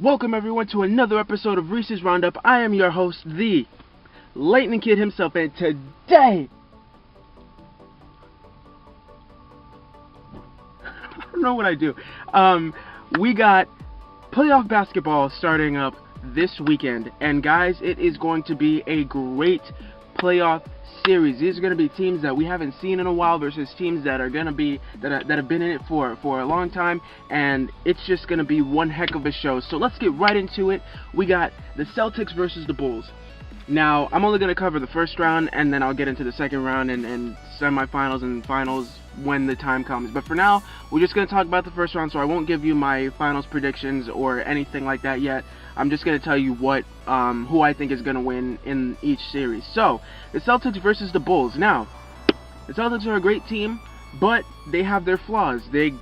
Welcome everyone to another episode of Reese's Roundup. I am your host, the Lightning Kid himself, and today I don't know what I do. We got playoff basketball starting up this weekend, and guys, it is going to be a great playoff series. These are going to be teams that we haven't seen in a while versus teams that are going to be that have been in it for a long time, and it's just going to be one heck of a show. So let's get right into it. We got the Celtics versus the Bulls. Now, I'm only going to cover the first round, and then I'll get into the second round and semifinals and finals when the time comes. But for now, we're just going to talk about the first round, so I won't give you my finals predictions or anything like that yet. I'm just going to tell you who I think is going to win in each series. So, the Celtics versus the Bulls. Now, the Celtics are a great team, but they have their flaws. They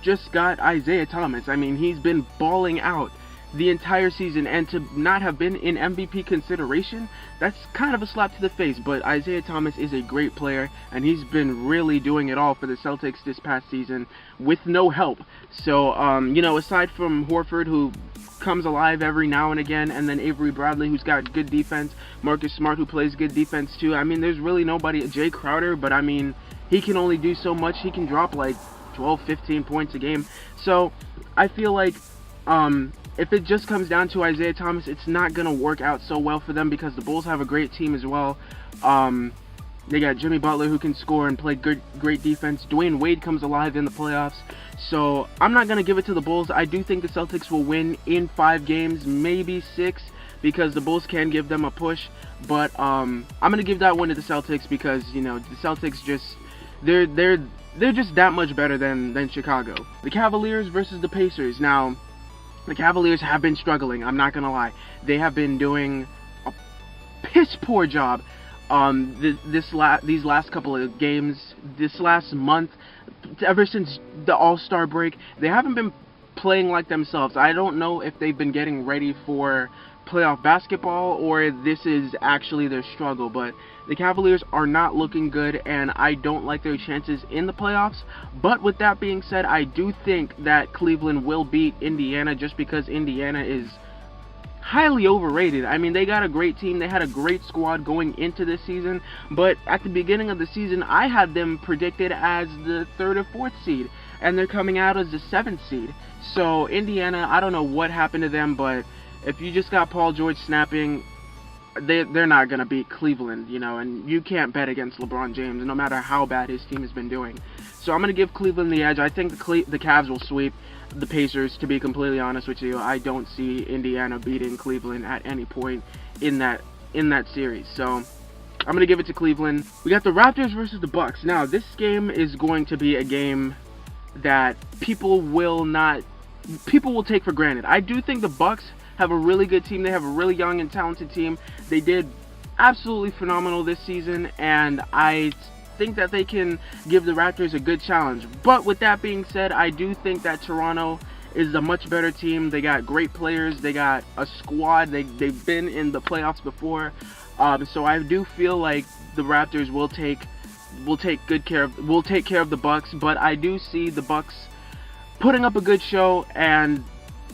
just got Isaiah Thomas. I mean, he's been balling out the entire season, and to not have been in MVP consideration, that's kind of a slap to the face. But Isaiah Thomas is a great player, and he's been really doing it all for the Celtics this past season with no help. So, aside from Horford, who comes alive every now and again, and then Avery Bradley, who's got good defense, Marcus Smart, who plays good defense too. I mean, there's really nobody. Jay Crowder, but I mean, he can only do so much. He can drop like 12, 15 points a game. So, I feel like, if it just comes down to Isaiah Thomas, it's not going to work out so well for them because the Bulls have a great team as well. They got Jimmy Butler, who can score and play great defense. Dwayne Wade comes alive in the playoffs. So I'm not going to give it to the Bulls. I do think the Celtics will win in 5 games, maybe 6, because the Bulls can give them a push. But I'm going to give that one to the Celtics because, the Celtics just, they're just that much better than Chicago. The Cavaliers versus the Pacers. Now, the Cavaliers have been struggling, I'm not going to lie. They have been doing a piss-poor job these last couple of games, this last month, ever since the All-Star break. They haven't been playing like themselves. I don't know if they've been getting ready for playoff basketball or this is actually their struggle, but the Cavaliers are not looking good, and I don't like their chances in the playoffs. But with that being said, I do think that Cleveland will beat Indiana just because Indiana is highly overrated. I mean, they got a great team. They had a great squad going into this season, but at the beginning of the season, I had them predicted as the 3rd or 4th seed, and they're coming out as the 7th seed. So Indiana, I don't know what happened to them, but if you just got Paul George snapping, they're not going to beat Cleveland, and you can't bet against LeBron James no matter how bad his team has been doing. So I'm going to give Cleveland the edge. I think the Cavs will sweep the Pacers, to be completely honest with you. I don't see Indiana beating Cleveland at any point in that series. So I'm going to give it to Cleveland. We got the Raptors versus the Bucks. Now, this game is going to be a game that people will take for granted. I do think the Bucks have a really good team. They have a really young and talented team. They did absolutely phenomenal this season, and I think that they can give the Raptors a good challenge. But with that being said, I do think that Toronto is a much better team. They got great players. They got a squad. They've been in the playoffs before. So I do feel like the Raptors will take care of the Bucks, but I do see the Bucks putting up a good show and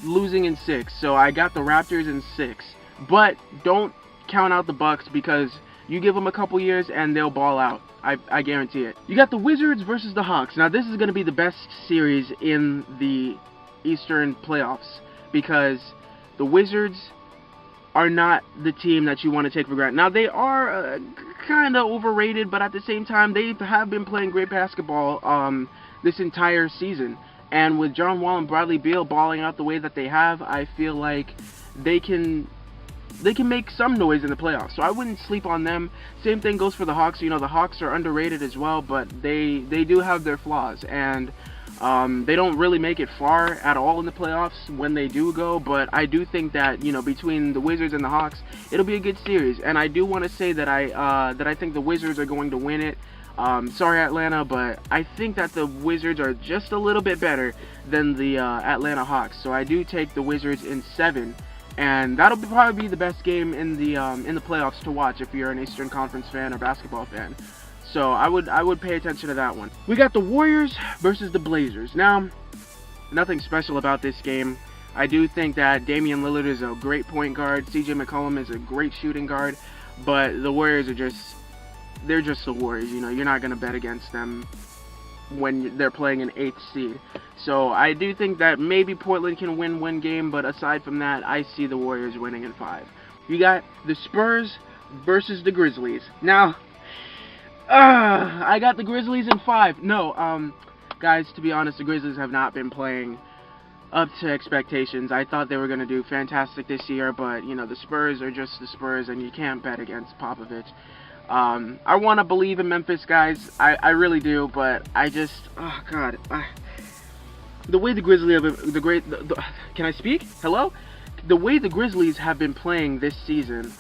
losing in 6. So I got the Raptors in 6. But don't count out the Bucks because you give them a couple years and they'll ball out. I guarantee it. You got the Wizards versus the Hawks. Now, this is going to be the best series in the Eastern playoffs because the Wizards are not the team that you want to take for granted. Now, they are kind of overrated, but at the same time, they have been playing great basketball this entire season. And with John Wall and Bradley Beal balling out the way that they have, I feel like they can make some noise in the playoffs. So I wouldn't sleep on them. Same thing goes for the Hawks. The Hawks are underrated as well, but they do have their flaws. And they don't really make it far at all in the playoffs when they do go. But I do think that, between the Wizards and the Hawks, it'll be a good series. And I do want to say that I think the Wizards are going to win it. Sorry, Atlanta, but I think that the Wizards are just a little bit better than the Atlanta Hawks. So I do take the Wizards in 7, and that'll probably be the best game in the playoffs to watch if you're an Eastern Conference fan or basketball fan. So I would pay attention to that one. We got the Warriors versus the Blazers. Now, nothing special about this game. I do think that Damian Lillard is a great point guard. CJ McCollum is a great shooting guard. But the Warriors are they're just the Warriors. You know, you're not going to bet against them when they're playing an 8th seed. So I do think that maybe Portland can win one game, but aside from that, I see the Warriors winning in 5. You got the Spurs versus the Grizzlies. Now, I got the Grizzlies in 5. No, guys, to be honest, the Grizzlies have not been playing up to expectations. I thought they were going to do fantastic this year, but, you know, the Spurs are just the Spurs, and you can't bet against Popovich. I want to believe in Memphis, guys. I really do, but I just, oh God, the way the Grizzlies have can I speak? Hello? The way the Grizzlies have been playing this season,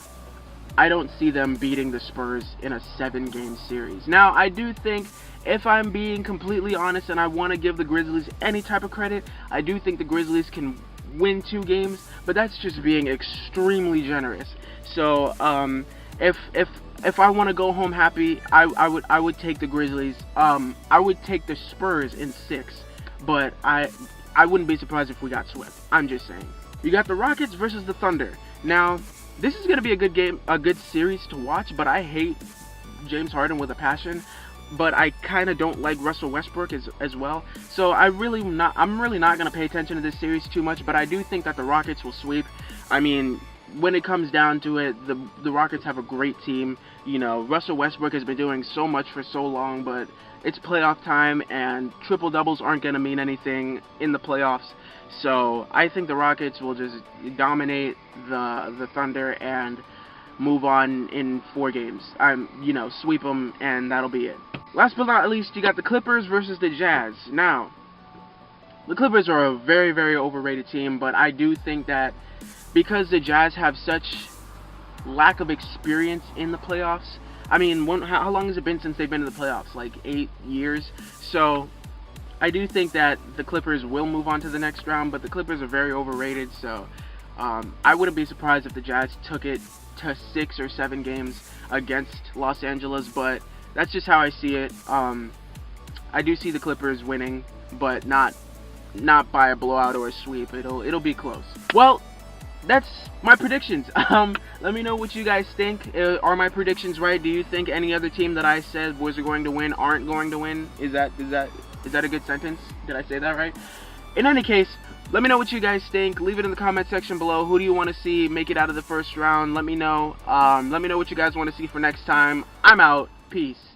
I don't see them beating the Spurs in a 7-game series. Now, I do think, if I'm being completely honest, and I want to give the Grizzlies any type of credit, I do think the Grizzlies can win 2 games, but that's just being extremely generous. So, if I want to go home happy, I would take the Grizzlies. I would take the Spurs in 6, but I wouldn't be surprised if we got swept. I'm just saying. You got the Rockets versus the Thunder. Now, this is gonna be a good game, a good series to watch. But I hate James Harden with a passion. But I kind of don't like Russell Westbrook as well. So I'm really not gonna pay attention to this series too much. But I do think that the Rockets will sweep. I mean, when it comes down to it, the Rockets have a great team. You know, Russell Westbrook has been doing so much for so long, but it's playoff time, and triple doubles aren't going to mean anything in the playoffs. So I think the Rockets will just dominate the Thunder and move on in 4 games. Sweep them, and that'll be it. Last but not least, you got the Clippers versus the Jazz. Now, the Clippers are a very, very overrated team, but I do think that because the Jazz have such lack of experience in the playoffs. I mean, how long has it been since they've been in the playoffs? Like 8 years. So I do think that the Clippers will move on to the next round, but the Clippers are very overrated. So I wouldn't be surprised if the Jazz took it to 6 or 7 games against Los Angeles, but that's just how I see it. I do see the Clippers winning, but not by a blowout or a sweep. It'll be close. Well, that's my predictions. Let me know what you guys think. Are my predictions right? Do you think any other team that I said was going to win aren't going to win? Is that a good sentence? Did I say that right? In any case, let me know what you guys think. Leave it in the comment section below. Who do you want to see make it out of the first round? Let me know. Let me know what you guys want to see for next time. I'm out. Peace.